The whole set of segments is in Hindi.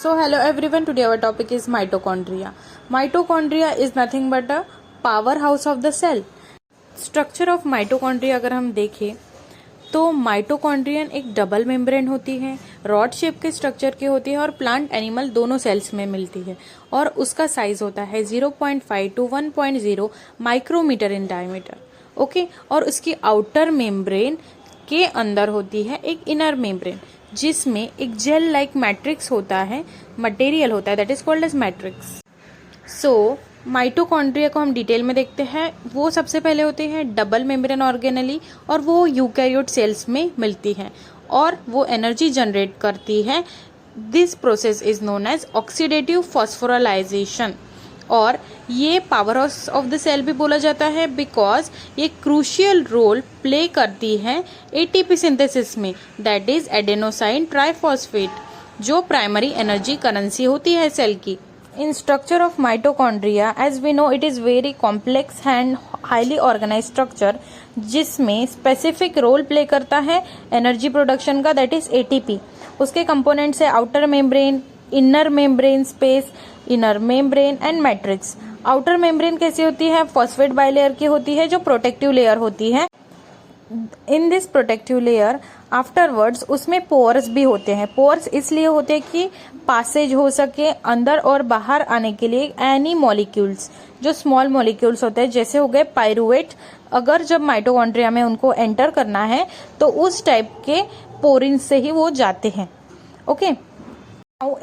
So hello everyone, today our topic is mitochondria. Mitochondria is nothing but a powerhouse of the cell. Structure of mitochondria अगर हम देखें तो माइटोकॉन्ड्रियन एक डबल मेम्ब्रेन होती है, रॉड शेप के स्ट्रक्चर की होती है और प्लांट एनिमल दोनों सेल्स में मिलती है और उसका साइज होता है 0.5 to 1.0 micrometre in diameter. Okay, और उसकी आउटर मेम्ब्रेन के अंदर होती है एक इनर मेम्ब्रेन जिसमें एक जेल लाइक मैट्रिक्स होता है, मटेरियल होता है, that is called as matrix. So mitochondria को हम डिटेल में देखते हैं. वो सबसे पहले होते हैं डबल मेम्ब्रेन ऑर्गेनली और वो यूकैरियोट सेल्स में मिलती हैं और वो एनर्जी जनरेट करती है. This process is known as oxidative phosphorylation और ये power house of the cell भी बोला जाता है बिकॉज ये क्रूशियल रोल प्ले करती है एटीपी सिंथेसिस में, दैट इज एडेनोसाइन ट्राइफॉस्फेट, जो प्राइमरी एनर्जी करेंसी होती है सेल की. In structure of mitochondria, as we know, it is very complex and highly organized structure जिसमें स्पेसिफिक रोल प्ले करता है एनर्जी प्रोडक्शन का, दैट इज एटीपी. उसके कंपोनेंट्स है outer membrane, inner membrane space, inner membrane and matrix. Outer membrane कैसी होती है? फॉस्फेट बाइलेयर की होती है जो प्रोटेक्टिव लेयर होती है. In this protective layer afterwards उसमें पोर्स भी होते हैं. पोर्स इसलिए होते हैं कि पासेज हो सके अंदर और बाहर आने के लिए एनी मॉलिक्यूल्स, जो स्मॉल मॉलिक्यूल्स होते हैं जैसे हो गए पायरुवेट, अगर जब माइटोकॉन्ड्रिया में उनको एंटर करना है तो उस टाइप के पोरिन से ही वो जाते हैं. Okay,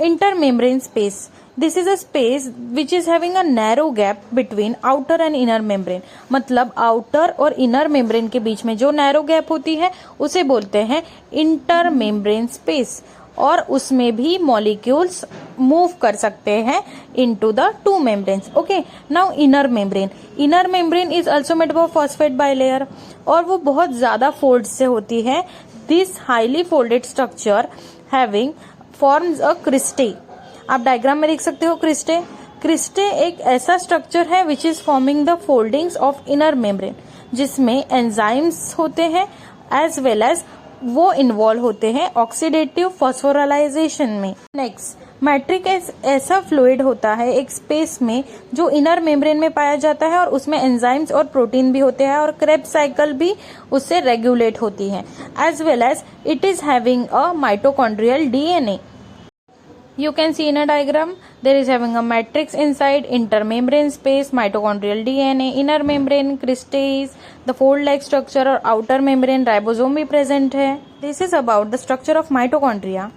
intermembrane space. This is a space which is having a narrow gap between outer and inner membrane. मतलब outer और inner membrane के बीच में जो narrow gap होती है उसे बोलते हैं intermembrane space और उसमें भी molecules move कर सकते हैं into the two membranes. Okay, now inner membrane. Inner membrane is also made up of phosphate bilayer और वो बहुत ज्यादा folds से होती है. This highly folded structure having forms a cristae. आप डायग्राम में देख सकते हो क्रिस्टे. क्रिस्टे एक ऐसा स्ट्रक्चर है which is forming the foldings of inner membrane जिसमें एंजाइम्स होते हैं एज वेल एज वो इन्वॉल्व होते हैं ऑक्सीडेटिव फॉस्फोराइलेशन में. नेक्स्ट, मैट्रिक्स ऐसा फ्लूइड होता है एक स्पेस में जो इनर मेम्ब्रेन में पाया जाता है और उसमें एंजाइम्स और प्रोटीन भी होते हैं और क्रेब्स साइकिल भी उससे रेगुलेट होती है as well as it is having a mitochondrial DNA. You can see in a diagram, there is having a matrix inside, intermembrane space, mitochondrial DNA, inner membrane, cristae, the fold-like structure और outer membrane ribosome भी present है. This is about the structure of mitochondria.